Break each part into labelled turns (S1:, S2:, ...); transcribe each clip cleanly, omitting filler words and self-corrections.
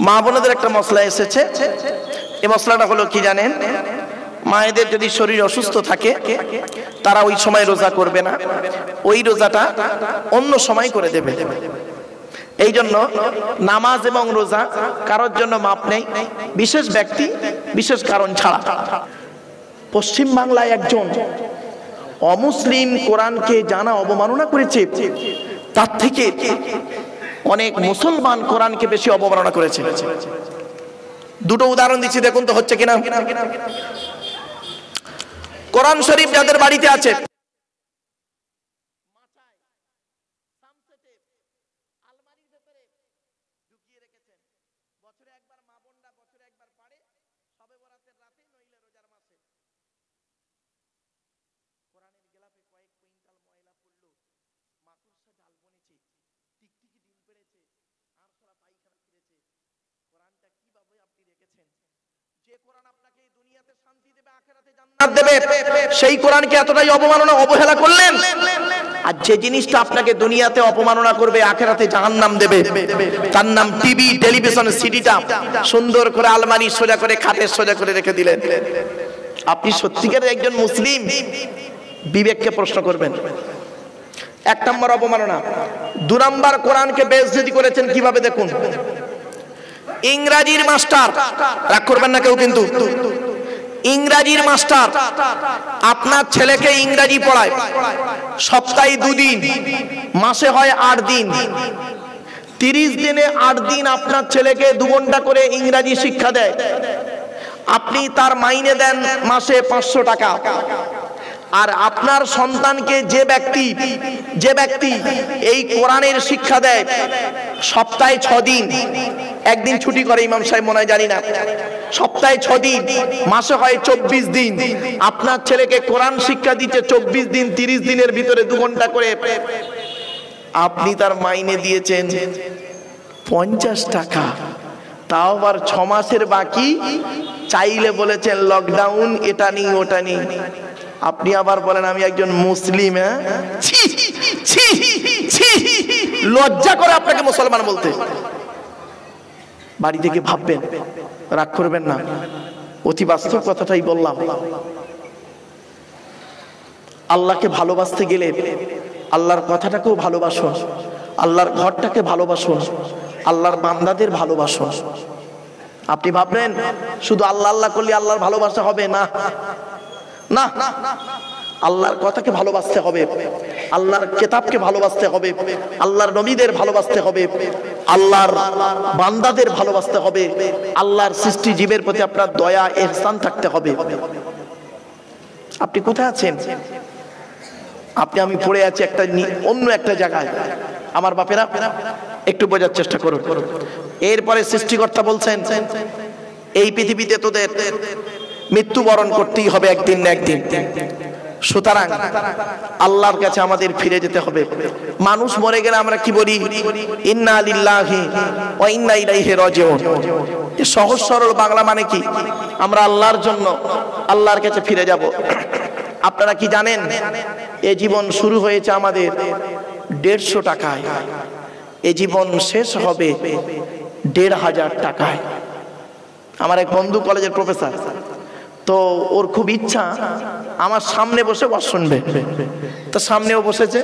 S1: মা বোনদের একটা মশলা এসেছে। এই মশলাটা হলো কি জানেন? মায়েদের যদি শরীর অসুস্থ থাকে তারা ওই সময় রোজা করবে না, ওই রোজাটা অন্য সময় করে দেবে। এই জন্য নামাজ এবং রোজা কারোর জন্য মাপ নেই, বিশেষ ব্যক্তি বিশেষ কারণ ছাড়া। পশ্চিম বাংলায় একজন অমুসলিম কোরআনকে জানা অবমাননা করেছে, তার থেকে অনেক মুসলমান কোরআনকে বেশি অবমাননা করেছে। দুটো উদাহরণ দিচ্ছি, দেখুন তো হচ্ছে কিনা। কোরআন শরীফ যাদের বাড়িতে আছে, সেই কোরআনকে এতটাই অবমাননা অবহেলা করলেন, আর যে জিনিসটা আপনাকে দুনিয়াতে অপমাননা করবে আখেরাতে জাহান্নাম দেবে, তার নাম টিভি, টেলিভিশন, সিডিটা সুন্দর করে আলমারি সোজা করে খাটে সোজা করে রেখে দিলেন। আপনি সত্যিকারের একজন মুসলিম, বিবেককে প্রশ্ন করবেন। এক নম্বর অপমাননা। দু নম্বর, কোরআনকে বেইজ্জতি করেছেন কিভাবে দেখুন। ইংরেজির মাস্টার, রাগ করবেন না কেউ কিন্তু, ইংরেজির মাস্টার আপনার ছেলেকে ইংরেজি পড়ায়, সপ্তাহে 2 দিন, মাসে হয় 8 দিন, 30 দিনে 8 দিন আপনার ছেলেকে 2 ঘন্টা করে ইংরেজি শিক্ষা দেয়। আপনি তার মাইনে দেন মাসে 500 টাকা। আর আপনার সন্তানকে যে ব্যক্তি এই কোরআনের শিক্ষা দেয়, সপ্তাহে 6 দিন, একদিন ছুটি করে ইমাম সাহেব মনে হয়, জানি না, সপ্তাহে 6 দিন, মাসে হয় 24 দিন, আপনার ছেলেকে কোরআন শিক্ষা দিচ্ছে 24 দিন, 30 দিনের ভিতরে 2 ঘন্টা করে। আপনি তার মাইনে দিয়েছেন 50 টাকা, তাও আবার 6 মাসের বাকি। চাইলে বলেছেন লকডাউন, এটা নেই ওটা নেই। আপনি আবার বলেন আমি একজন মুসলিম। লজ্জা করে আপনাকে মুসলমান বলতে। বাড়ি থেকে ভাববেন, রাগ করবেন না, অতি বাস্তব কথাটাই বললাম। আল্লাহকে ভালোবাসতে গেলে আল্লাহর কথাটাকেও ভালোবাসুন, আল্লাহর ঘরটাকে ভালোবাসুন, আল্লাহর বান্দাদের ভালোবাসুন। আপনি ভাববেন শুধু আল্লাহ আল্লাহ করলে আল্লাহর ভালোবাসা হবে না, না, আল্লাহর কথাকে ভালোবাসতে হবে, আল্লাহর কিতাবকে ভালোবাসতে হবে, আল্লাহর নবীদের ভালোবাসতে হবে, আল্লাহর বান্দাদের ভালোবাসতে হবে, আল্লাহর সৃষ্টি জীবের প্রতি আপনার দয়া ইহসান থাকতে হবে। আপনি কোথায় আছেন? আমি পড়ে আছি অন্য একটা জায়গায়। আমার বাপেরা একটু বোঝার চেষ্টা করুন। এরপরে সৃষ্টিকর্তা বলছেন এই পৃথিবীতে তোদের মৃত্যুবরণ করতেই হবে একদিন না একদিন। সুতরাং আল্লাহর কাছে আমাদের ফিরে যেতে হবে। মানুষ মরে গেলে আমরা কি বলি? ইন্না লিল্লাহি ওয়া ইন্না ইলাইহি রাজিউন। এই সহজ সরল বাংলা মানে কি? আমরা আল্লাহর জন্য আল্লাহর কাছে ফিরে যাব। আপনারা কি জানেন এই জীবন শুরু হয়েছে আমাদের 150 টাকায়, এই জীবন শেষ হবে 1500 টাকায়। আমার এক বন্ধু কলেজের প্রফেসর, তো ওর খুব ইচ্ছা আমার সামনে বসে ওয়াজ শুনবে, তো সামনেও বসেছে।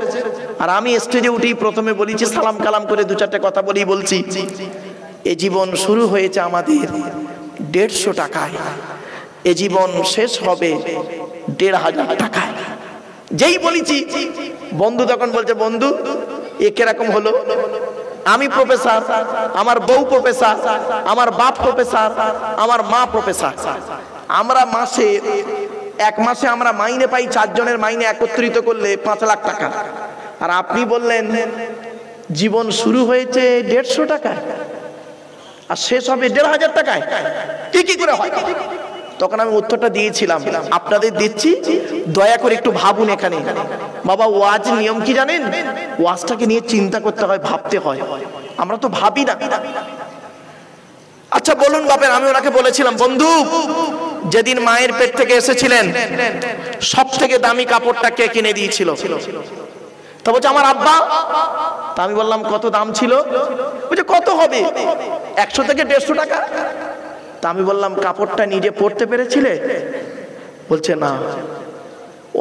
S1: আর আমি স্টেজে উঠেই প্রথমে বলেছি, সালাম কালাম করে 2-4টে কথা বলছি এ জীবন শুরু হয়েছে আমাদের 150 টাকায়, এ জীবন শেষ হবে 1500 টাকায়। যেই বলেছি বন্ধু তখন বলছে, বন্ধু এ কিরকম হলো? আমি প্রফেসর, আমার বউ প্রফেসর, আমার বাপ প্রফেসর, আমার মা প্রফেসর। আমরা এক মাসে আমরা মাইনে পাই 4 জনের মাইনে একত্রিত করলে 5 লাখ টাকা। আর আপনি বললেন জীবন শুরু হয়েছে 150 টাকায় আর শেষ হবে 1500 টাকায়। কি করে হয়? তখন আমি উত্তরটা দিয়েছিলাম, আপনাদের দিচ্ছি, দয়া করে একটু ভাবুন। এখানে বাবা ওয়াজ নিয়ম কি জানেন? ওয়াজটাকে নিয়ে চিন্তা করতে হয়, ভাবতে হয়, আমরা তো ভাবি না। আচ্ছা বলুন বাপের, আমি ওনাকে বলেছিলাম, বন্ধু যেদিন মায়ের পেট থেকে এসেছিলেন সব থেকে দামি কাপড়টা কে কিনে দিয়েছিল? তা বলছে আমার আব্বা। তা আমি বললাম কত দাম ছিল? বলছে কত হবে, 100 থেকে 150 টাকা। তা আমি বললাম কাপড়টা নিজে পরতে পেরেছিলে? বলছে না,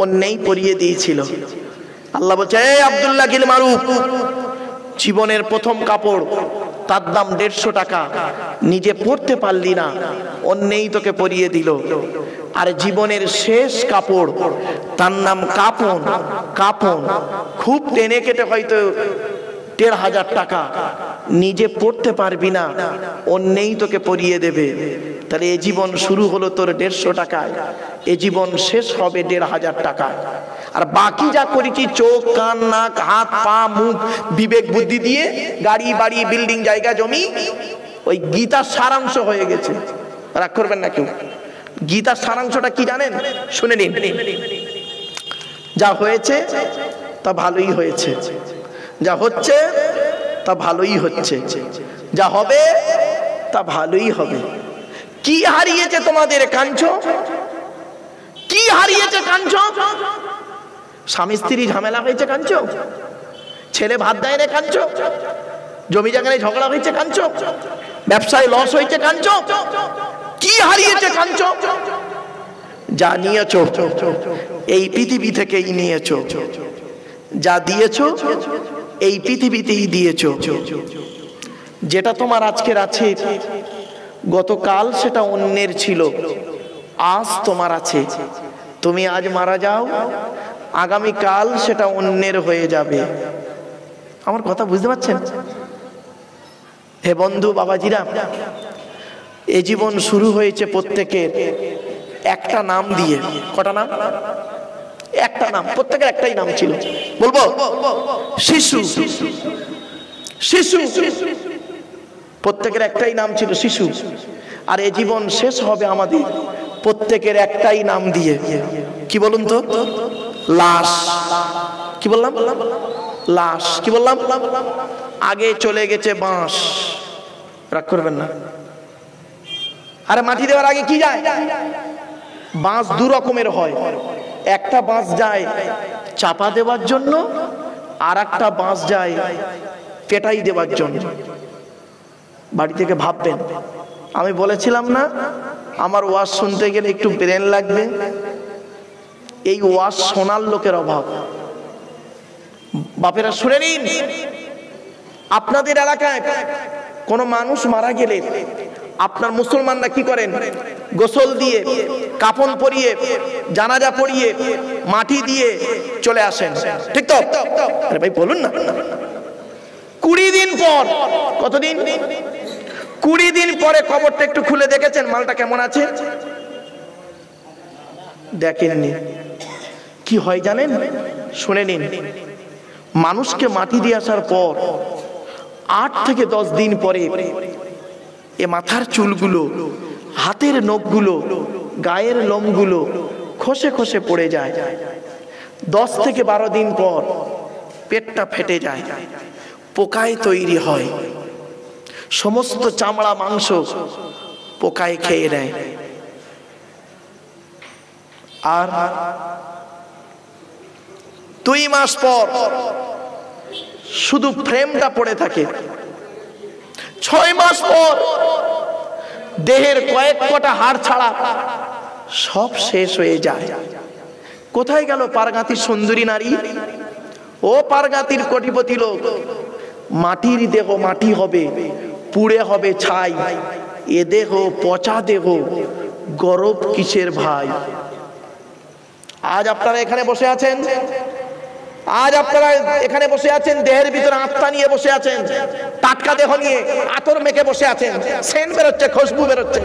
S1: অন্যই পরিয়ে দিয়েছিল। আল্লাহ বলছে এই আব্দুল্লাহ গিল মারুফ, জীবনের প্রথম কাপড় তার দাম 150 টাকা, নিজে পরতে পারলি না, অন্যই তোকে পরিয়ে দিল। আর জীবনের শেষ কাপড় তার নাম কাফন। কাফন খুব টেনে কেটে হয়তো 1500 টাকা, নিজে পড়তে পারবি না, অন্যই তোকে পরিয়ে দেবে। তাহলে এ জীবন শুরু হলো তোর 150 টাকায়, এ জীবন শেষ হবে 1500 টাকায়। আর বাকি যা করেছি চোখ কান নাক হাত পা মুখ বিবেক বুদ্ধি দিয়ে, গাড়ি বাড়ি বিল্ডিং জায়গা জমি, ওই গীতার সারাংশ হয়ে গেছে। রাগ করবেন না কেউ। গীতার সারাংশটা কি জানেন? শুনে নিন। যা হয়েছে তা ভালোই হয়েছে, যা হচ্ছে তা ভালোই হচ্ছে, যা হবে তা ভালোই হবে। কি হারিয়েছে তোমাদের কাঞ্চো? কি হারিয়েছে কাঞ্চো? স্বামী স্ত্রী ঝামেলা হয়েছে কাঞ্চো? ছেলে ভাত দেয় না কাঞ্চো? জমি জায়গায় ঝগড়া হয়েছে কাঞ্চো? ব্যবসায় লস হয়েছে কাঞ্চো? কি হারিয়েছে কাঞ্চো? যা নিয়েছো এই পৃথিবী থেকেই নিয়েছো, যা দিয়েছো এই পৃথিবীতেই দিয়েছো। যেটা তোমার আজকের আছে, গতকাল সেটা অন্যের ছিল, আজ তোমার আছে। তুমি আজ মারা যাও, আগামীকাল সেটা অন্যের হয়ে যাবে। আমার কথা বুঝতে পারছেন? হে বন্ধু বাবাজিরা, এ জীবন শুরু হয়েছে প্রত্যেকের একটা নাম দিয়ে। কটা নাম? একটা নাম, প্রত্যেকের একটাই নাম ছিল। বলবো শিশু। শিশু, প্রত্যেকের একটাই নাম ছিল শিশু। আর এ জীবন শেষ হবে আমাদের প্রত্যেকের একটাই নাম দিয়ে। কি বলুন তো? লাশ। কি বললাম? লাশ। কি বললাম? আগে চলে গেছে বাঁশ। রাগ করবেন না। আরে মাটি দেওয়ার আগে কি যায়? বাঁশ দু রকমের হয়, একটা বাঁশ যায় চাপা দেওয়ার জন্য, আর একটা বাঁশ যায় পেটাই দেওয়ার জন্য। বাড়ি থেকে ভাববেন, আমি বলেছিলাম না আমার ওয়াজ শুনতে গেলে একটু ব্রেন লাগবে। এই ওয়াজ শোনার লোকের অভাব। বাপেরা শুনে নিন, আপনাদের এলাকায় কোন মানুষ মারা গেলে আপনার মুসলমানরা কি করেন? গোসল দিয়ে, কাফন পরিয়ে, জানাজা পড়িয়ে, মাটি দিয়ে চলে আসেন, ঠিক তো? আরে ভাই বলুন না। 20 দিন পর, কতদিন? 20 দিন পরে কবরটা একটু খুলে দেখেছেন মালটা কেমন আছে? দেখেননি। কি হয় জানেন? শুনে নিন। মানুষকে মাটি দিয়ে আসার পর 8 থেকে 10 দিন পরে এ মাথার চুলগুলো, হাতের নখগুলো, গায়ের লোমগুলো খসে খসে পড়ে যায়। 10 থেকে 12 দিন পর পেটটা ফেটে যায়, পোকায় তৈরি হয়, সমস্ত চামড়া মাংস পোকায় খেয়ে নেয়। আর 2 মাস পর শুধু ফ্রেমটা পড়ে থাকে। 6 মাস পর দেহের কয়েক কটা হাড় ছাড়া সব শেষ হয়ে যায়। কোথায় গেল পারগাতির সুন্দরী নারী? ও পারগাতির কোটিপতি লোক, মাটির দেহ মাটি হবে, পুড়ে হবে ছাই। এ দেহ পচা দেহ, গরব কিসের ভাই? আজ আপনারা এখানে বসে আছেন, আজ আপনারা এখানে বসে আছেন, দেহের ভিতরে আত্মা নিয়ে বসে আছেন, টাটকা দেহ নিয়ে আতর মেখে বসে আছেন, সেন্ট বেরোচ্ছে, খুশবু বেরোচ্ছে।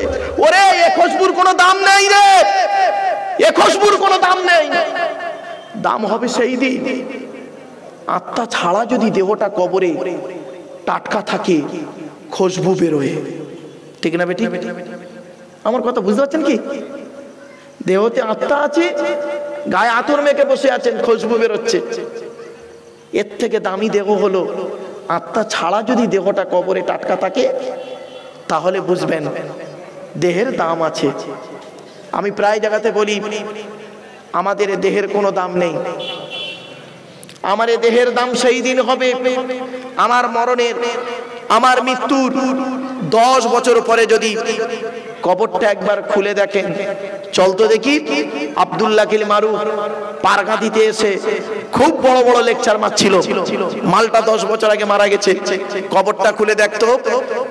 S1: ওরে এ খুশবুর কোনো দাম নেই রে, এ খুশবুর কোনো দাম নেই। দাম হবে সেই দিন আত্মা ছাড়া যদি দেহটা কবরে টাটকা থাকে, খুশবু বেরোয়। ঠিক না বেটি? আমার কথা বুঝতে পারছেন কি? দেহতে আত্মা আছে, গায়ে আতর মেখে বসে আছেন, খুশবু বেরোচ্ছে। এর থেকে দামি দেহ হলো আত্মা ছাড়া যদি দেহটা কবরে টাটকা থাকে, তাহলে বুঝবেন দেহের দাম আছে। আমি প্রায় জায়গাতে বলি আমাদের দেহের কোনো দাম নেই, আমার এ দেহের দাম সেই দিন হবে, আমার মরণের, আমার মৃত্যুর 10 বছর পরে যদি কবরটা একবার খুলে দেখেন। চলতো দেখি আব্দুল্লাহ কিল মারুফ পারগা দিতে এসে খুব বড় বড় লেকচার মারছিল। মালটা 10 বছর আগে মারা গেছে, কবরটা খুলে দেখতো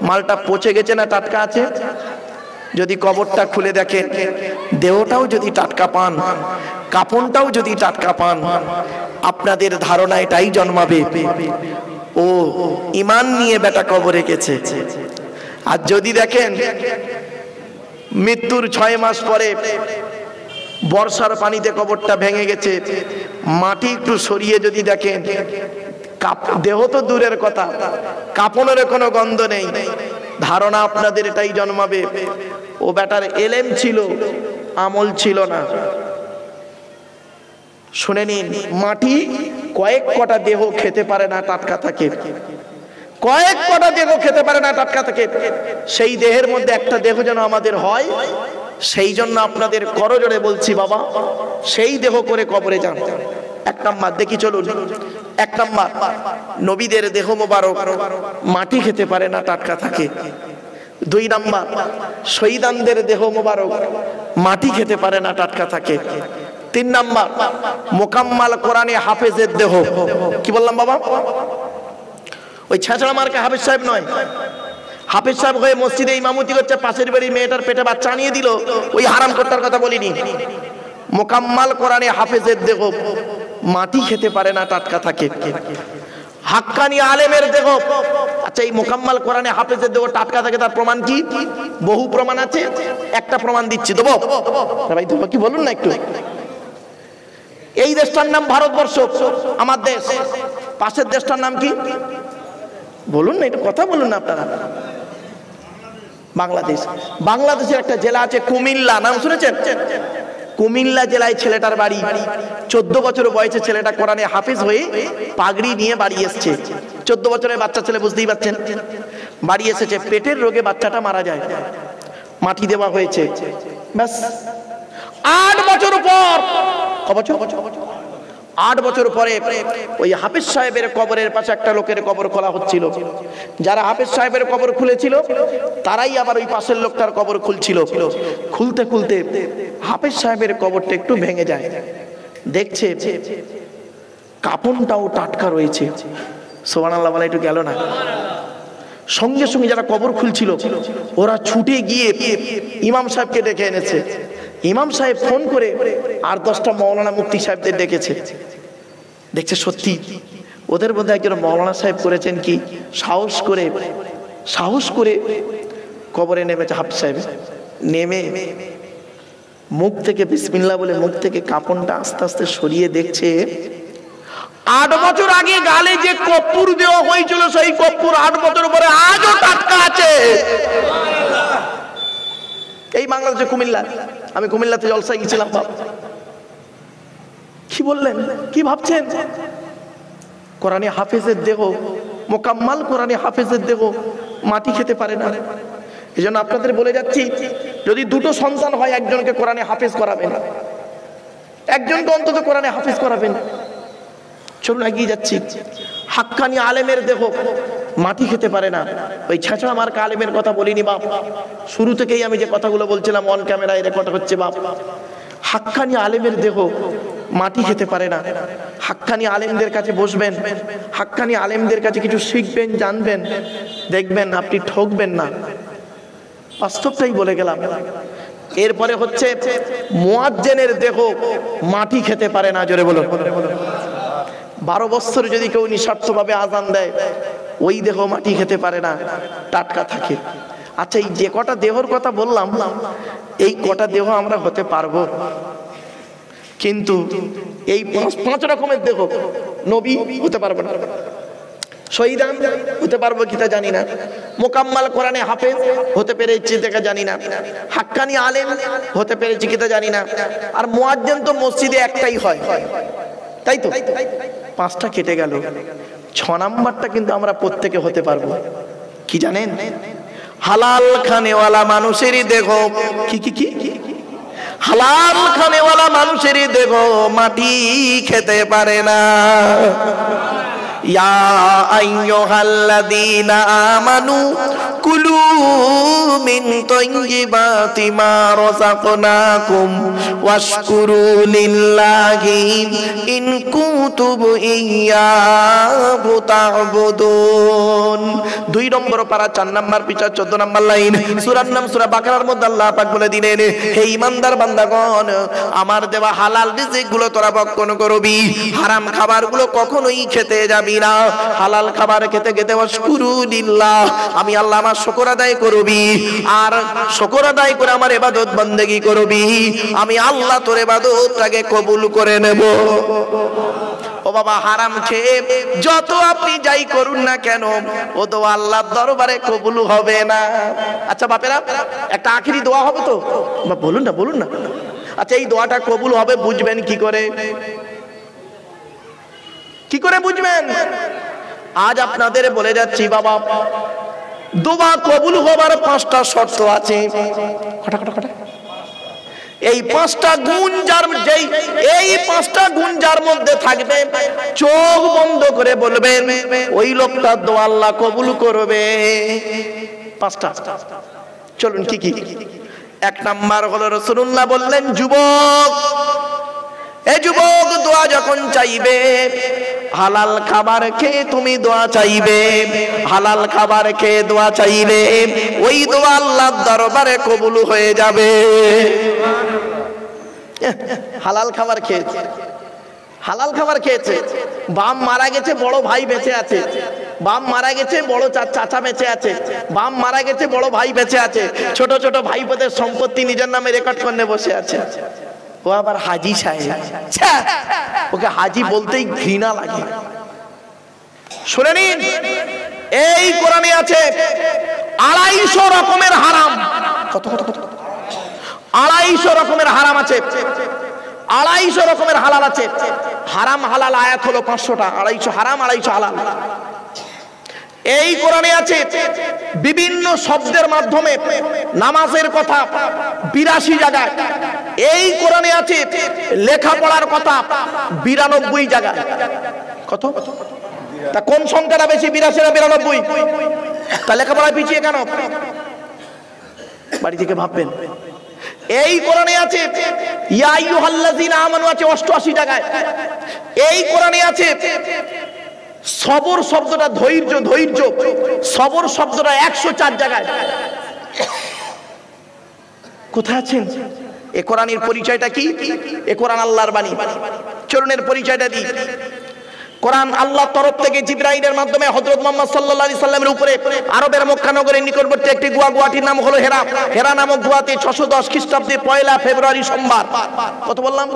S1: মালটা পচে গেছে না টাটকা আছে। যদি কবরটা খুলে দেখেন, দেহটাও যদি টাটকা পান, কাফনটাও যদি টাটকা পান, আপনাদের ধারণা এটাই জন্মাবে, ও ঈমান নিয়ে বেটা কবরে গেছে। আর যদি দেখেন মৃত্যুর 6 মাস পরে বর্ষার পানিতে কবরটা ভেঙে গেছে, মাটি একটু সরিয়ে যদি দেখেন, দেহ তো দূরের কথা, কাফনের কোনো গন্ধ নেই, ধারণা আপনাদের এটাই জন্মাবে, ও বেটার এলেম ছিল, আমল ছিল না। শুনে নিন, মাটি কয়েক কটা দেহ খেতে পারে না, টাটকা থাকে। কয়েক কটা দেহ খেতে পারে না, টাটকা থাকে। সেই দেহের মধ্যে একটা দেহ যেন আমাদের হয়, সেই জন্য আপনাদের করজোড়ে বলছি বাবা, সেই দেহ করে কবরে যান। 1 নাম্বার দেখি চলুন। 1 নাম্বার, নবীদের দেহ মোবারক মাটি খেতে পারে না, টাটকা থাকে। 2 নাম্বার, শহীদানদের দেহ মোবারক মাটি খেতে পারে না, টাটকা থাকে। 3 নাম্বার, মোকাম্মাল কোরআনে হাফেজের দেহ। কি বললাম বাবা? ওই ছেঁচড়া মার্কা হাফেজ সাহেব নয়। হাফেজ সাহেব হয়ে মসজিদে ইমামতি করছে, পাশের বাড়ির মেয়েটার পেটে বাচ্চা আনিয়ে দিল, ওই হারাম কর্তার কথা বলিনি। মোকাম্মাল কোরআনে হাফেজের দেহ মাটি খেতে পারে না, টাটকা থাকে। হাক্কানি আলেমের দেহ, আচ্ছা এই মোকাম্মাল কোরআনে হাফেজের দেহ টাটকা থাকে, তার প্রমাণ কি? বহু প্রমাণ আছে, একটা প্রমাণ দিচ্ছি, দেবো ভাই? দেবো কি বলুন না একটু? এই দেশটার নাম ভারতবর্ষ, আমার দেশ। পাশের দেশটার নাম কি বলুন না, একটু কথা বলুন না আপনারা। বাংলাদেশ। বাংলাদেশের একটা জেলা আছে কুমিল্লা, নাম শুনেছেন? কুমিল্লা জেলায় ছেলেটার বাড়ি। 14 বছর বয়সে ছেলেটা কোরআনে হাফেজ হয়ে পাগড়ি নিয়ে বাড়ি এসছে। 14 বছরের বাচ্চা ছেলে, বুঝতেই পারছেন। বাড়ি এসেছে, পেটের রোগে বাচ্চাটা মারা যায়, মাটি দেওয়া হয়েছে। ব্যাস 8 বছর পর, ক বছর? 8 বছর পরে ওই হাফেজ সাহেবের কবরের পাশে একটা লোকের কবর খোলা হচ্ছিল। যারা হাফেজ সাহেবের কবর খুলেছিল, তারাই আবার ওই পাশের লোকটার কবর খুলছিল। খুলতে খুলতে হাফেজ সাহেবের কবরটা একটু ভেঙে যায়, দেখছে কাফনটাও টাটকা রয়েছে। সুবহানাল্লাহ বলা একটু গেল না? সঙ্গে সঙ্গে যারা কবর খুলছিল, ওরা ছুটে গিয়ে ইমাম সাহেবকে ডেকে এনেছে। ইমাম সাহেব ফোন করে আর 10টা মৌলানা মুফতি সাহেবদের ডেকেছে। দেখছে সত্যি ওদের মধ্যে একজন মৌলানা সাহেব করেছেন কি, সাহস করে কবরে নেমেছে হাফেজ সাহেব। নেমে মুখ থেকে বিসমিল্লাহ বলে মুখ থেকে কাফনটা আস্তে আস্তে সরিয়ে দেখছে 8 বছর আগে গালে যে কর্পূর দেওয়া হয়েছিল, সেই কর্পূর 8 বছর পরে আজও টাটকা আছে। এই বাংলাদেশে কুমিল্লা, আমি কুমিল্লাতে জলসায় গেছিলাম। কি বললেন, কি ভাবছেন? কোরআনে হাফেজের দেহ, মোকাম্মাল কোরআনে হাফেজের দেহ মাটি খেতে পারে না। এই জন্য আপনাদের বলে যাচ্ছি, যদি 2টো সন্তান হয়, একজনকে কোরআনে হাফেজ করাবেন, একজনকে অন্তত কোরআনে হাফেজ করাবেন। চলুন এগিয়ে যাচ্ছি। হাক্কানি আলেমের দেহ মাটি খেতে পারে না। ওই ছেঁচড়া মার্কা আলেমের কথা বলিনি বাপ, শুরু থেকেই আমি যে কথাগুলো বলছিলাম অন ক্যামেরায় রেকর্ড হচ্ছে বাপ। হাক্কানি আলেমের দেহ মাটি খেতে পারে না। হাক্কানি আলেমদের কাছে বসবেন, হাক্কানি আলেমদের কাছে কিছু শিখবেন, জানবেন, দেখবেন আপনি ঠকবেন না। বাস্তবটাই বলে গেলাম। এরপরে হচ্ছে মুয়াজ্জিনের দেহ মাটি খেতে পারে না। জোরে বলুন। 12 বছর যদি কেউ নিঃস্বার্থভাবে আজান দেয়, ওই দেহ মাটি খেতে পারে না, টাটকা থাকে। আচ্ছা, এই যে কটা দেহর কথা বললাম, এই কটা দেহ আমরা হতে পারবো? কিন্তু এই 5 রকমের দেহ নবী হতে পারবো না, শহীদান হতে পারবো কিনা জানি না, মোকাম্মাল কোরআনে হাফেজ হতে পেরেছি দেখা জানি না, হাক্কানি আলেম হতে পেরেছি কিনা জানি না, আর মুয়াজ্জিন তো মসজিদে একটাই হয়, তাই তো? 5টা কেটে গেল। 6 নাম্বারটা কিন্তু আমরা প্রত্যেকে হতে পারবো। কি জানেন? হালাল খানেওয়ালা মানুষেরই দেহ। কি হালাল খানেওয়ালা মানুষেরই দেখো মাটি খেতে পারে না। ইয়া আইয়ুহাল্লাযীনা আমানু কুলু মিন তাইয়্যিবাতি মা রাযাকনাকুম ওয়াশকুরু লিল্লাহি ইন কুনতুম ইয়্যাহু তা'বুদুন। 2 নম্বর পারা 4 নম্বর পৃষ্ঠা 14 নম্বর লাইন, সূরার নাম সূরা বাকারার মধ্যে আল্লাহ পাক বলে দিলেন, হে ঈমানদার বান্দাগণ, আমার দেওয়া হালাল রিজিকগুলো তোরা ভক্ষণ করবি, হারাম খাবারগুলো কখনোই খেতে যাবি না। হালাল খাবার খেতে খেতে ওয়াশকুরু লিল্লাহ, আমি আল্লাহ আমার শুকর আদায় করবি, আর শুকর আদায় করে আমার ইবাদত বন্দেগী করবি, আমি আল্লাহ তোর ইবাদতটাকে কবুল করে নেব। ও বাবা, হারাম খেয়ে যত আপনি যাই করুন না কেন, ও তো আল্লাহর দরবারে কবুল হবে না। আচ্ছা বাপেরা, একটা আখিরি দোয়া হবে তো, বলুন না বলুন না। আচ্ছা, এই দোয়াটা কবুল হবে বুঝবেন কি করে? কি করে বুঝবেন? আজ আপনাদের বলে যাচ্ছি বাবা, দোয়া কবুল হবার 5টা শর্ত আছে। এই 5টা গুণ যার মধ্যে থাকবে, চোখ বন্ধ করে বলবেন, ওই লোকটার দোয়া আল্লাহ কবুল করবে। 5টা। চলুন কি কি? 1 নাম্বার হলো, রাসূলুল্লাহ বললেন, যুবক, এ যুবক, দোয়া যখন চাইবে, হালাল খাবার খেয়ে তুমি দোয়া চাইবে। হালাল খাবার খেয়ে দোয়া চাইলে ওই দোয়া আল্লাহর দরবারে কবুল হয়ে যাবে। হালাল খাবার খেয়েছে, হালাল খাবার খেয়েছে, বাপ মারা গেছে, বড় ভাই বেঁচে আছে, বাপ মারা গেছে, বড় চাচা বেঁচে আছে, বাপ মারা গেছে, বড় ভাই বেঁচে আছে, ছোট ছোট ভাইপোদের সম্পত্তি নিজের নামে রেকর্ড করে বসে আছে। ও আবার হাজি সাহেব, ওকে হাজি বলতেই ঘৃণা লাগে। শুনে নিন, এই কোরআনে আছে 250 রকমের হারাম। কত কত কত? 250 রকমের হারাম আছে, 250 রকমের হালাল আছে। হারাম হালাল আয়াত হলো 500টা, 250 হারাম, 250 হালাল। এই কোরআনে আছে বিভিন্ন শব্দের মাধ্যমে নামাজের কথা 82 জায়গায়। এই কোরআনে আছে লেখাপড়ার কথা 92 জায়গায়। কত? তা কোন সংখ্যাটা বেশি, 82 না 92? তা লেখাপড়া পিছিয়ে কেন? বাড়ি থেকে ভাববেন। এই কোরআনে আছে ইয়া আইয়ুহাল্লাযীনা আমানু আছে 88 জায়গায়। এই কোরআনে আছে সবর শব্দটা ধৈর্য, ধৈর্য, সবর শব্দটা 104 জায়গায়। কোথায় আছেন? এ কোরআনের পরিচয়টা কি? এ কোরআন আল্লাহর বাণী। চরণের পরিচয়টা দিই। কোরআন আল্লাহর তরফ থেকে জিবরাইলের মাধ্যমে হযরত মুহাম্মদ সাল্লাল্লাহু আলাইহি সাল্লামের উপরে আরবের মক্কা নগরের নিকটবর্তী একটি গুয়াটির নাম হলো হেরা। হেরা নামক গুয়াতে 610 খ্রিস্টাব্দে 1 ফেব্রুয়ারি সোমবার, কত বললাম?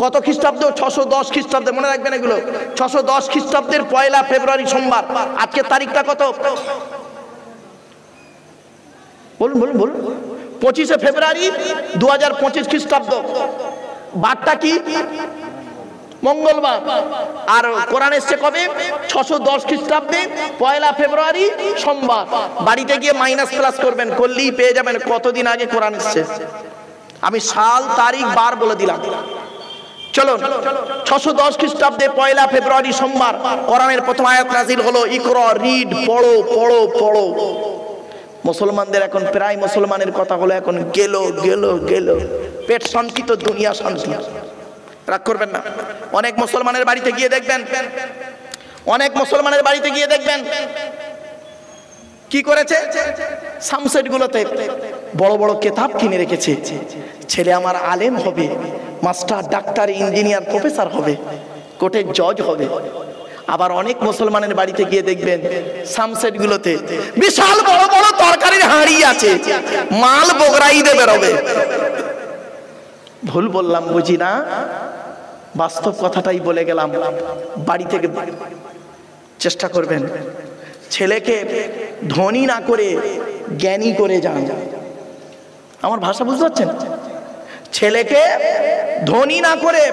S1: কত খ্রিস্টাব্দ? 610 খ্রিস্টাব্দে, মনে রাখবেন এগুলো। 610 খ্রিস্টাব্দের 1 ফেব্রুয়ারি সোমবার। আজকের তারিখটা কত? বলুন বলুন বলুন। 25 ফেব্রুয়ারি 2025 খ্রিস্টাব্দ। বারটা কি? মঙ্গলবার। আর কোরআন এসছে কবে? 610 খ্রিস্টাব্দে 1 ফেব্রুয়ারি সোমবার। বাড়িতে গিয়ে মাইনাস প্লাস করবেন, করলেই পেয়ে যাবেন কতদিন আগে কোরআন এসছে। আমি সাল তারিখ বার বলে দিলাম। চলুন, 610 খ্রিস্টাব্দে 1 ফেব্রুয়ারি সোমবার কোরআনের প্রথম আয়াত নাযিল হলো, ইকরা, রিড, পড়ো পড়ো পড়ো। মুসলমানদের এখন প্রায় মুসলমানের কথা হলো এখন গেল গেল গেল। পেট শান্তি তো দুনিয়া শান্তি। রাগ করবেন না। অনেক মুসলমানের বাড়িতে গিয়ে দেখবেন, অনেক মুসলমানের বাড়িতে গিয়ে দেখবেন কি করেছে, সামসেট গুলোতে বড় বড় কিতাব কিনে রেখেছে। ছেলে আমার আলেম হবে, মাস্টার, ডাক্তার, ইঞ্জিনিয়ার, প্রফেসর হবে, কোর্টের জজ হবে। আবার অনেক মুসলমানের বাড়িতে গিয়ে দেখবেন সামসেট গুলোতে বিশাল বড় বড় তরকারির হাঁড়ি আছে, মাল বগরাই দিয়ে বেরোবে। ভুল বললাম বুঝি না, বাস্তব কথাটাই বলে গেলাম। বাড়ি থেকে চেষ্টা করবেন ছেলেকে ধনী না করে জ্ঞানী করে যান। আমার ভাষা বুঝতে পারছেন? ছেলেকে ধনী না করে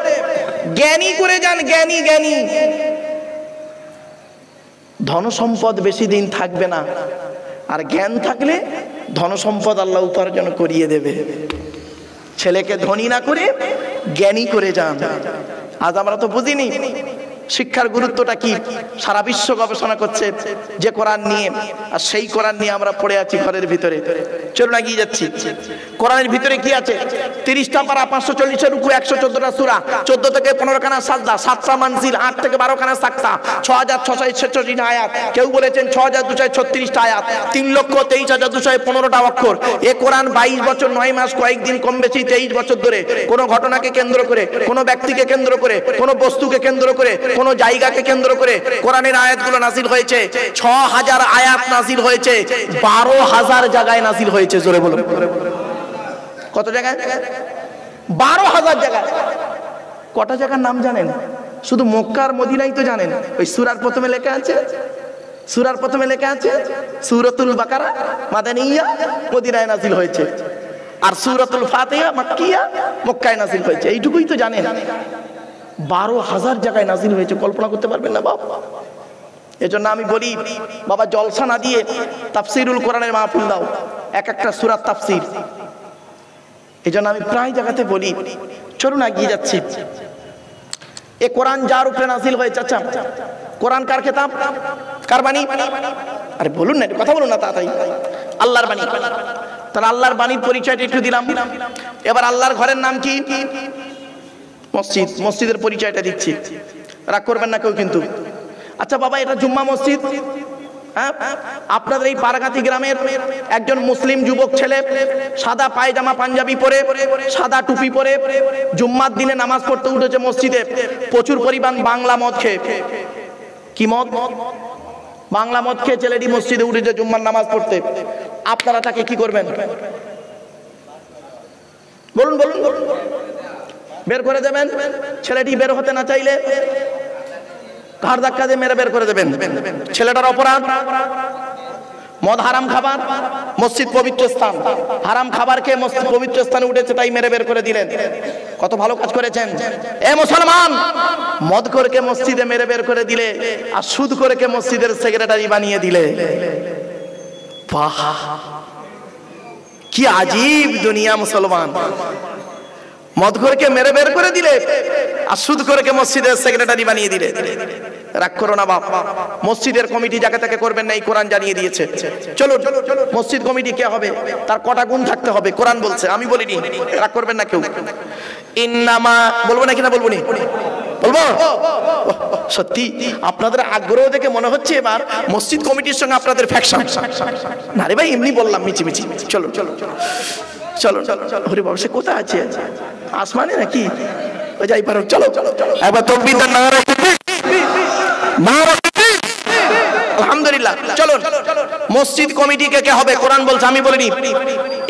S1: জ্ঞানী করে যান, জ্ঞানী জ্ঞানী। ধন সম্পদ বেশি দিন থাকবে না, আর জ্ঞান থাকলে ধন সম্পদ আল্লাহ উপার্জন করিয়ে দেবে। ছেলেকে ধনী না করে জ্ঞানী করে যান। আজ আমরা তো বুঝিনি শিক্ষার গুরুত্বটা কি। সারা বিশ্ব গবেষণা করছে যে কোরআন নিয়ে, আর সেই কোরআন নিয়ে আমরা পড়ে আছি ঘরের ভিতরে। চলুন এগিয়ে যাচ্ছি। কোরআনের ভিতরে কি আছে? 30টা পারা, 540 রুকু, 114টা সূরা, 14 থেকে 15 খানা সাজদা, 7টা মানজিল, 8 থেকে 12 খানা সাকতা, 6646 আয়াত, কেউ বলেছেন 6236টা আয়াত, 3,23,215টা অক্ষর। এ কোরআন 22 বছর 9 মাস কয়েকদিন কম বেশি 23 বছর ধরে কোন ঘটনাকে কেন্দ্র করে, কোন ব্যক্তিকে কেন্দ্র করে, কোন বস্তুকে কেন্দ্র করে, কোন জায়গাকে কেন্দ্র করে কোরআনের আয়াতগুলো নাজিল হয়েছে। 6000 আয়াত নাজিল হয়েছে, 12,000 জায়গায় নাজিল হয়েছে। জোরে বলুন কত জায়গায়? 12,000 জায়গায়। কটা জায়গার নাম জানেন? শুধু মক্কা আর মদিনাই তো জানেন। ওই সূরার প্রথমে লেখা আছে, সূরার প্রথমে লেখা আছে সূরাতুল বাকারা মাদানিয়া, মদিনায় নাজিল হয়েছে। আর সূরাতুল ফাতিহা মাক্কিয়া, মক্কায় নাজিল হয়েছে। এইটুকুই তো জানেন। 12,000 জায়গায় নাজিল হয়েছে, কল্পনা করতে পারবেন না বাবা। এজন্য আমি বলি বাবা, জলসা না দিয়ে তাফসিরুল কোরআনের মাহফিল দাও, এক একটা সূরার তাফসির। এজন্য আমি প্রায় জায়গাতে বলি। চলুন এগিয়ে যাচ্ছি। এ কোরআন যার উপরে নাজিল হয়েছে, আচ্ছা কোরআন কার কিতাব, কার বাণী? আরে বলুন না, কথা বলুন না তাড়াতাড়ি। আল্লাহর বাণী। তাহলে আল্লাহর বাণীর পরিচয়টা একটু দিলাম। এবার আল্লাহর ঘরের নাম কি? মসজিদ। মসজিদের পরিচয়টা দিচ্ছি, রাগ করবেন না কেউ কিন্তু। আচ্ছা বাবা, এটা জুম্মা মসজিদ। হ্যাঁ, আপনাদের এই পারাগাতি গ্রামের একজন মুসলিম যুবক ছেলে সাদা পায়জামা পাঞ্জাবি পরে, সাদা টুপি পরে জুম্মার দিনে নামাজ পড়তে উঠেছে মসজিদে, প্রচুর পরিমাণ বাংলা মদ খেয়ে। কি মদ? বাংলা মদ খেয়ে ছেলেটি মসজিদে উঠেছে জুম্মার নামাজ পড়তে। আপনারা তাকে কি করবেন? বলুন বলুন। বের করে দেবেন? ছেলেটি বের হতে না চাইলে ঘাড় ধাক্কা দিয়ে মেরে বের করে দেবেন। ছেলেটার অপরাধ। মদ হারাম খাবার, মসজিদ পবিত্র স্থান, হারাম খাবার খেয়ে মসজিদ পবিত্র স্থানে উঠেছে, তাই মেরে বের করে দিলেন। কত ভালো কাজ করেছেন এ মুসলমান। মদ করে মসজিদে মেরে বের করে দিলে, আর সুদ করে মসজিদের সেক্রেটারি বানিয়ে দিলে। বাহ, কি আজীব দুনিয়া মুসলমান। মদ করে মেরে বের করে দিলে, আর সুদ করে মসজিদের সেক্রেটারি বানিয়ে দিলে। রাগ করো না বাপ। মসজিদের কমিটি যাকে তাকে করবেন না, এই কোরআন জানিয়ে দিয়েছে। চলুন, মসজিদ কমিটি কে হবে, তার কটা গুণ থাকতে হবে কোরআন বলছে, আমি বলিনি। রাগ করবেন না কেউ। ইন্নামা বলবো না কিনা? বলবো নি? বলবো? সত্যি আপনাদের আগ্রহ দেখে মনে হচ্ছে এবার মসজিদ কমিটির সঙ্গে আপনাদের ফ্যাকশন। না রে ভাই, এমনি বললাম মিছিমিছি। চলো চলো চলো চলো চলো। হরি বাবা, সে কোথায় আছে? আসমানে নাকি? যাই পারো, চলো চলো চলো। একবার তাকবীর দেন, নারে আলহামদুলিল্লাহ। চলুন, মসজিদ কমিটি কে কে হবে কোরআন বলছে, আমি বলিনি।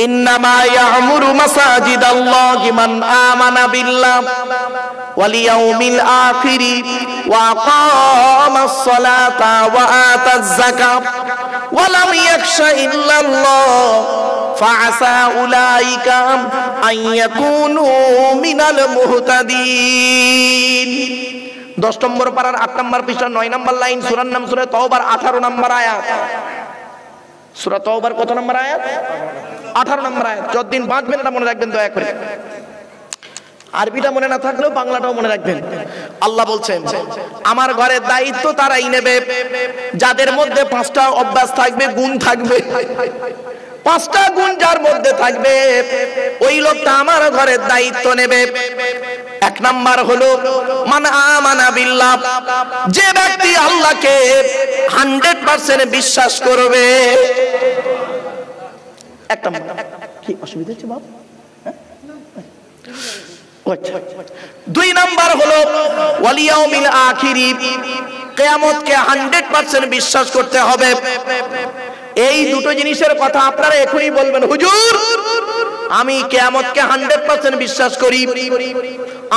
S1: ইন্নামা ইয়ামুরু মাসাজিদাল্লাহি মান আমানা বিল্লাহ ওয়াল ইয়াউমিল আখিরি ওয়া আকামাস সালাতা ওয়া আতাজ যাকাত ওয়া লাম ইয়াখশা ইল্লাল্লাহ ফাআসা উলাইকা আন ইয়াকুনু মিনাল মুহতাদিন। 10 নম্বর পারার 8 নম্বর পৃষ্ঠা 9 নম্বর লাইন, সূরার নাম সূরা তাওবার 18 নম্বর আয়াত। সূরা তাওবার কত নম্বর আয়াত? 18 নম্বর আয়াত। যতদিন বাঁচবেন এটা মনে রাখবেন দয়া করে। আরবিটা মনে না থাকলেও বাংলাটাও মনে রাখবেন। আল্লাহ বলছেন, আমার ঘরের দায়িত্ব তারাই নেবে যাদের মধ্যে 5টা অভ্যাস থাকবে, গুণ থাকবে। 5টা গুণ যার মধ্যে থাকবে, ওই লোকটা আমার ঘরের দায়িত্ব নেবে। 1 নাম্বার হলো মান আমানা বিল্লাহ, যে ব্যক্তি আল্লাহকে 100% বিশ্বাস করবে। একটা কি অসুবিধা হচ্ছে বাবা? 2 নাম্বার হলো ওয়াল ইয়াউমিল আখিরি, কিয়ামতকে 100% বিশ্বাস করতে হবে। এই দুটো জিনিসের কথা আপনারা এখনই বলবেন, হুজুর আমি কিয়ামতকে 100% বিশ্বাস করি,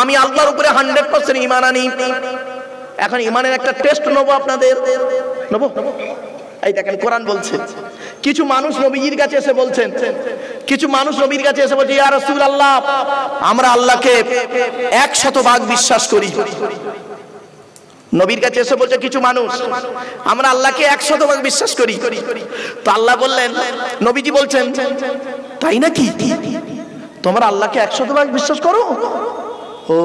S1: আমি আল্লাহর উপরে 100% ঈমান আনি। এখন ঈমানের একটা টেস্ট নেব আপনাদের, নেব। এই দেখেন কোরআন বলছে, কিছু মানুষ নবীজির কাছে এসে বলছেন, কিছু মানুষ নবীর কাছে এসে বলছে, ইয়া রাসূলুল্লাহ আমরা আল্লাহকে 100% বিশ্বাস করি। নবীর কাছে এসে বলছে কিছু মানুষ, আমরা আল্লাহকে 100% বিশ্বাস করি। তো আল্লাহ বললেন, নবীজি বলছেন তাই নাকি? তোমরা আল্লাহকে 100% বিশ্বাস করো? ও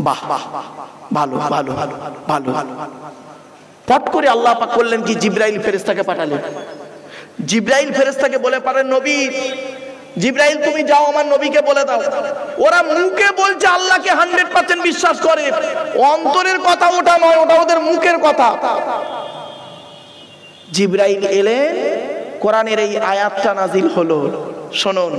S1: বাহ বাহ, ভালো ভালো ভালো ভালো। পট করে আল্লাহ পাক করলেন কি, জিবরাইল ফেরেশতাকে পাঠালেন। জিবরাইল ফেরেশতাকে বলে পারেন, নবী জিবরাইল তুমি যাও আমার নবীকে বলে দাও। ওরা মুখে বলছে আল্লাহকে 100% বিশ্বাস করে, অন্তরের কথা ওটা নয়, ওটা ওদের মুখের কথা। জিবরাইল এলেন, কোরআনের এই আয়াতটা নাজিল হলো, শুনুন।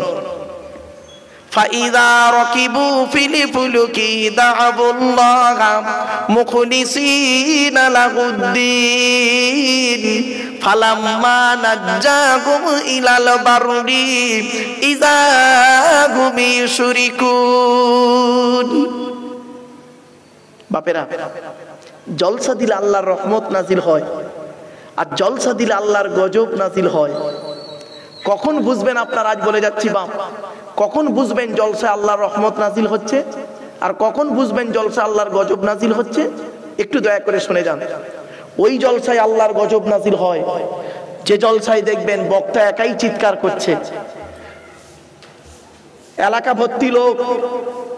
S1: ফাইদা রাকিবু ফিল ফুলকি দা'াবুল্লাহা মুখলিসিনা লাহুদ্দিন ফালাম্মা নাজ্জাহুম ইলাল বাররি ইযা হুম ইউশরিকুন। বাপেরা, জলসা দিলে আল্লাহর রহমত নাজিল হয়, আর জলসা দিলে আল্লাহর গজব নাজিল হয়। কখন বুঝবেন আপনার, আজ বলে যাচ্ছি বাপ, কখন বুঝবেন জলসা আল্লাহর রহমত নাজিল হচ্ছে আর কখন বুঝবেন জলসা আল্লাহর গজব নাজিল হচ্ছে? একটু দয়া করে শুনে যান। ওই জলসায় আল্লাহর গজব নাজিল হয় যে জলসায় দেখবেন বক্তা একাই চিৎকার করছে, এলাকা ভর্তি লোক,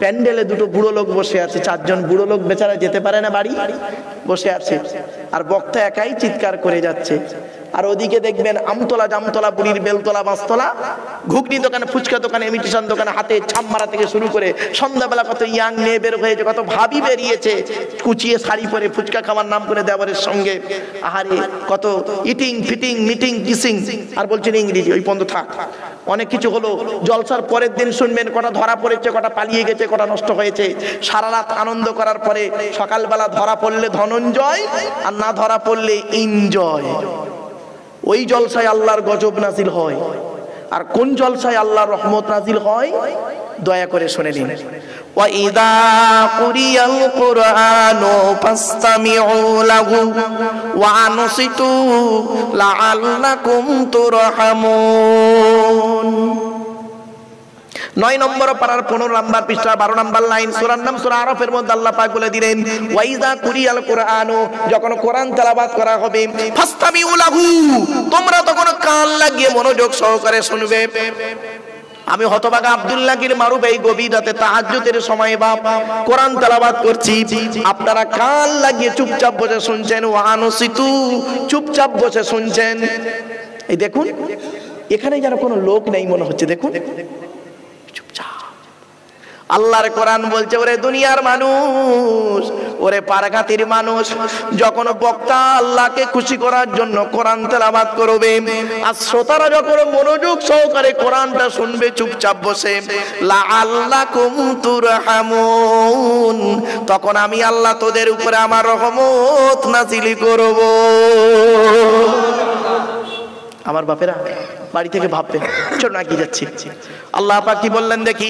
S1: প্যান্ডেলে দুটো বুড়ো লোক বসে আছে, 4 জন বুড়ো লোক বেচারা যেতে পারে না বাড়ি, বসে আছে, আর বক্তা একাই চিৎকার করে যাচ্ছে। আর ওদিকে দেখবেন আমতলা জামতলা বুড়ির বেলতলা বাঁশতলা, ঘুগনি দোকানে, ফুচকা দোকানে, ইমিটেশন দোকানে হাতে ছাপ মারা থেকে শুরু করে সন্ধ্যাবেলা কত ইয়াং মেয়ে বের হয়েছে, কত ভাবি বেরিয়েছে কুচিয়ে শাড়ি পরে ফুচকা খাওয়ার নাম করে দেওয়ারের সঙ্গে। আহারে কত ইটিং ফিটিং মিটিং কিসিং, আর বলছেন ইংরেজি, ওই পর্যন্ত থাক। অনেক কিছু হলো। জলসার পরের দিন শুনবেন কটা ধরা পড়েছে, কটা পালিয়ে গেছে, কটা নষ্ট হয়েছে। সারা রাত আনন্দ করার পরে সকালবেলা ধরা পড়লে ধনঞ্জয়, আর না ধরা পড়লে এনজয়। ওই জলসায় আল্লাহর গজব নাজিল হয়। আর কোন জলসায় আল্লাহর রহমত নাজিল হয়? দয়া করে শুনে নিন। ওয়া ইযা কুরিয়াল কুরআনু ফাসতামিউ লাহু ওয়া আনসিতু লাআল্লাকুম তুরহামুন। 9 নম্বর পারার 15 নম্বর পৃষ্ঠা 12 নম্বর লাইন, সূরার নাম সূরা আরাফের মধ্যে আল্লাহ পাক বলে দিলেন, ওয়াইজা কুরিয়াল কুরআনু, যখন কোরআন তেলাওয়াত করা হবে, ফাসতামিউ লাহু, তোমরা তখন কান লাগিয়ে মনোযোগ সহকারে শুনবে। আমি হতভাগা আব্দুল্লাহির মারুফ এই গভীর রাতে তাহাজ্জুদের সময় বাপ কোরআন তেলাওয়াত করছি, আপনারা কান লাগিয়ে চুপচাপ বসে শুনছেন। ওয়া আনসিতু, চুপচাপ বসে শুনছেন। এই দেখুন, এখানে যেন কোনো লোক নেই মনে হচ্ছে, দেখুন আল্লাহর কোরআন বলছে, ওরে দুনিয়ার মানুষ, ওরে পারঘাতির মানুষ, যখন বক্তা আল্লাহকে খুশি করার জন্য কোরআন তেলাওয়াত করবে, আর শ্রোতারা যখন মনোযোগ সহকারে কোরআনটা শুনবে চুপচাপ বসে, লাআল্লাকুম তুরহামুন, তখন আমি আল্লাহ তোদের উপরে আমার রহমত নাযিল করব। আমার বাপেরা বাড়ি থেকে ভাববে, চল না কি যাচ্ছি। আল্লাহ পাক কি বললেন দেখি,